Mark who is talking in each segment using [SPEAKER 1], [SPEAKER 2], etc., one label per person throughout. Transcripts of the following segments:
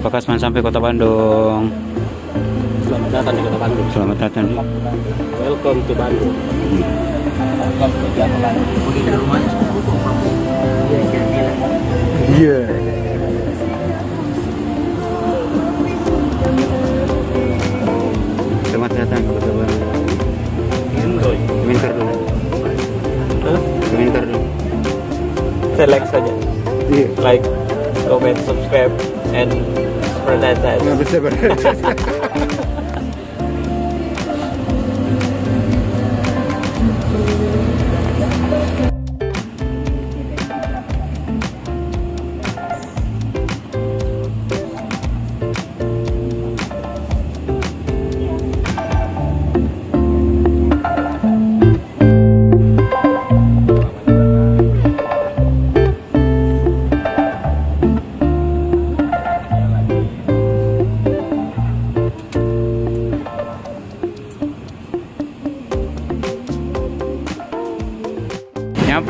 [SPEAKER 1] Pak Kasman sampai Kota Bandung.
[SPEAKER 2] Selamat datang di Kota Bandung.
[SPEAKER 1] Selamat datang.
[SPEAKER 2] Welcome to Bandung. Welcome to Jakarta. Pergi dari rumahnya.
[SPEAKER 1] Iya. Selamat datang ke Kota Bandung.
[SPEAKER 2] Enjoy.
[SPEAKER 1] Komentar dulu. Komentar dulu.
[SPEAKER 2] Select saja.
[SPEAKER 1] Iya.
[SPEAKER 2] Like, comment, subscribe, and spread that.
[SPEAKER 1] Nggak bisa berarti.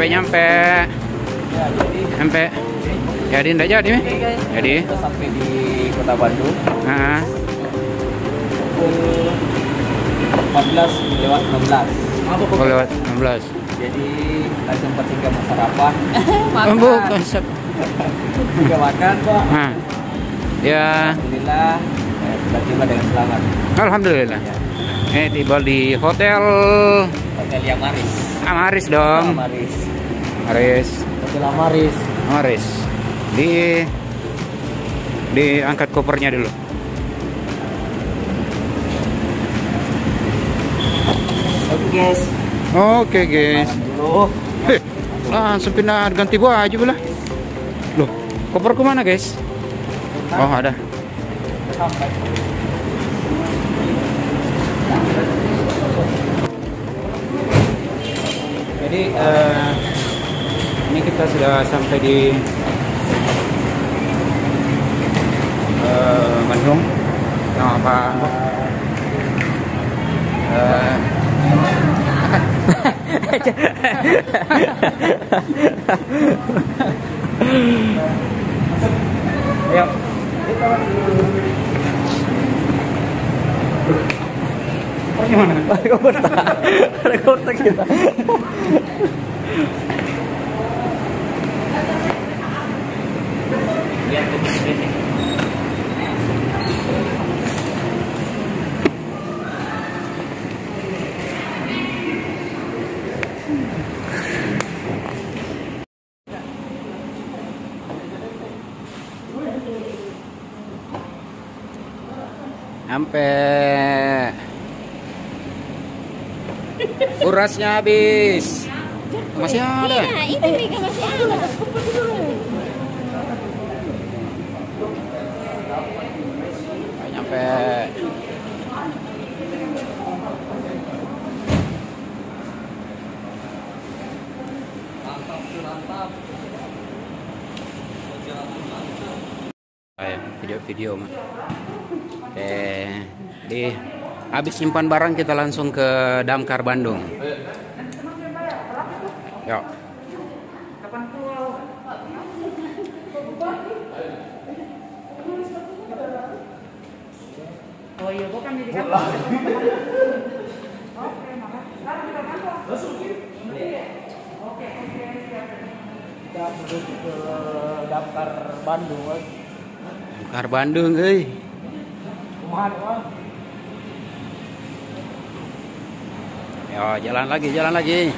[SPEAKER 1] Nyampe. Sampai. Jadi enggak jadi, Mi? Jadi.
[SPEAKER 2] Kita sampai di Kota Bandung.
[SPEAKER 1] Heeh.
[SPEAKER 2] Pukul 14:16.
[SPEAKER 1] Oh, lewat 16.
[SPEAKER 2] Jadi kita sempat singgah sarapan.
[SPEAKER 1] Bukan.
[SPEAKER 2] Singgah makan, Pak.
[SPEAKER 1] Nah. Ya,
[SPEAKER 2] Alhamdulillah sudah tiba dengan selamat.
[SPEAKER 1] alhamdulillah.
[SPEAKER 2] Ya.
[SPEAKER 1] Tiba di hotel
[SPEAKER 2] Hotel Amaris.
[SPEAKER 1] Amaris dong.
[SPEAKER 2] Amaris.
[SPEAKER 1] Amaris.
[SPEAKER 2] Hotel Amaris.
[SPEAKER 1] Amaris. Diangkat kopernya dulu.
[SPEAKER 2] Oke, guys.
[SPEAKER 1] Oke, guys.
[SPEAKER 2] Makan dulu.
[SPEAKER 1] Langsung pindah ganti baju pula. Loh, koperku mana, guys? Oh, ada.
[SPEAKER 2] Sampai.
[SPEAKER 1] Jadi ini kita sudah sampai di Bandung. Nah, Pak. Ayo. Gimana?
[SPEAKER 2] Ada kotak kita. Lihat ini.
[SPEAKER 1] Sampai. Urasnya habis. Masih ada.
[SPEAKER 3] Iya, itu Mika masih ada.
[SPEAKER 1] Nyampe. Ayo, video-video mah. Habis simpan barang kita langsung ke Damkar Bandung. Yuk.
[SPEAKER 3] Oh iya, bukan di dekat.
[SPEAKER 2] Kita menuju ke Damkar Bandung.
[SPEAKER 1] Damkar Bandung, euy.
[SPEAKER 2] Kumaha,
[SPEAKER 1] Yo, jalan lagi.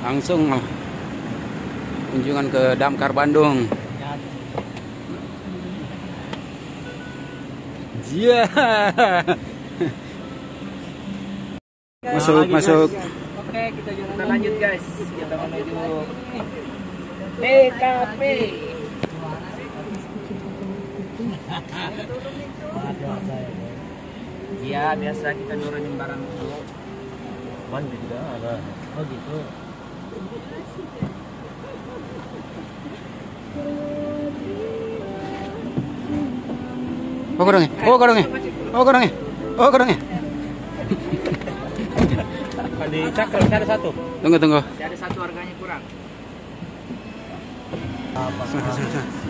[SPEAKER 1] Langsung kunjungan ke Damkar Bandung. Iya. Masuk.
[SPEAKER 2] Oke, kita lanjut guys. Kita menuju TKP. Iya, biasa kita nurunin barang dulu. Mana tidak ada. Oh gitu.
[SPEAKER 1] Oh gorongnya.
[SPEAKER 2] di cakra masih ada satu.
[SPEAKER 1] Tunggu.
[SPEAKER 2] Masih ada satu harganya kurang.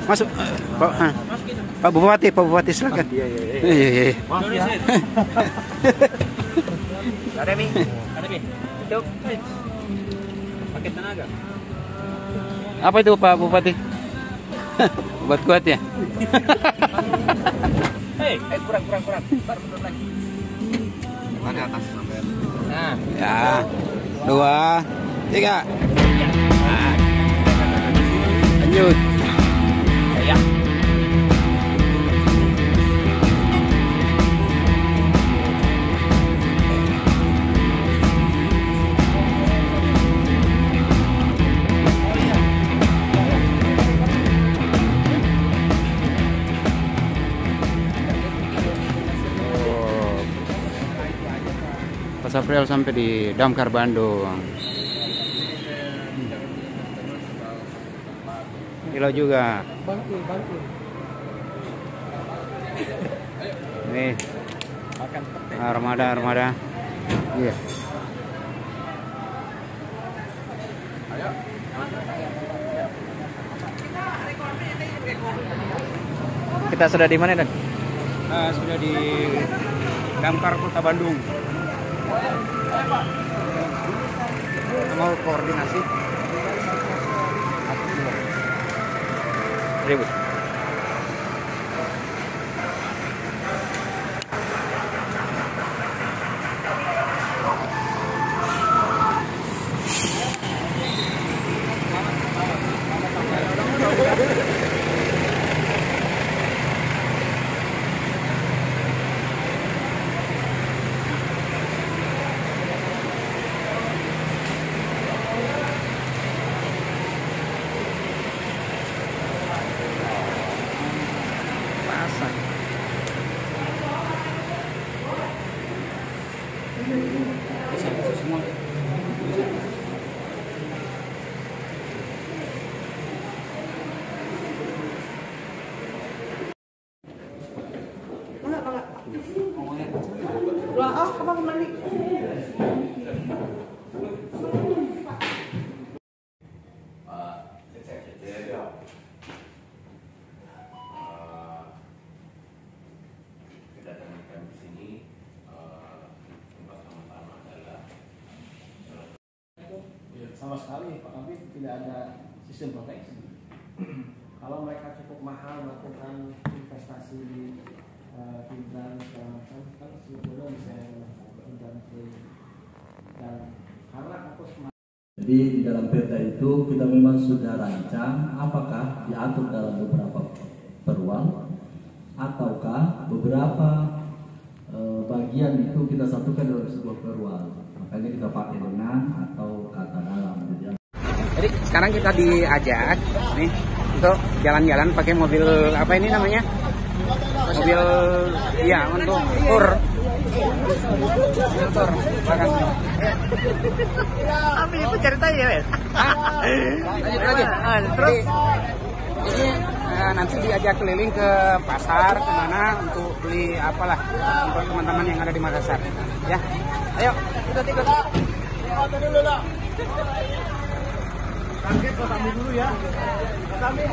[SPEAKER 1] Masuk. Pak Bupati silakan. Iya.
[SPEAKER 2] Maaf ya. Ada Mi. Itu. Paket tenaga.
[SPEAKER 1] Apa itu Pak Bupati? Obat kuat ya?
[SPEAKER 2] Kurang. Baru mundur lagi. Ada atas sampai. Nah.
[SPEAKER 1] Ya. 2, 3. Lanjut.
[SPEAKER 2] Ya.
[SPEAKER 1] Pas April sampai di Damkar Bandung. Kilo juga.
[SPEAKER 2] Bangku.
[SPEAKER 1] Nih. Armada. Iya.
[SPEAKER 2] Kita sudah di mana, Dan?
[SPEAKER 1] Sudah di Damkar Kota Bandung. Mau koordinasi.
[SPEAKER 2] Ribut.
[SPEAKER 4] Sama sekali Pak Kabit tidak ada sistem proteksi. Kalau mereka cukup mahal melakukan investasi di hidran segala macam, kan sebetulnya bisa hidran free. Dan karena aku
[SPEAKER 5] jadi di dalam peta itu kita memang sudah rancang apakah diatur dalam beberapa peruang ataukah beberapa bagian itu kita satukan dalam sebuah peruang. Makanya kita pakai dengan atau kata dalam.
[SPEAKER 1] Jadi sekarang kita diajak nih untuk jalan-jalan pakai mobil apa ini namanya? Mobil ya untuk tur. Makan.
[SPEAKER 2] Apa itu ceritanya, Wes?
[SPEAKER 1] Lanjut. Terus ini nanti diajak keliling ke pasar kemana untuk beli apalah untuk teman-teman yang ada di Makassar. Ya, ayo kita ikut.
[SPEAKER 4] dulu lah. Target kami dulu ya. Kami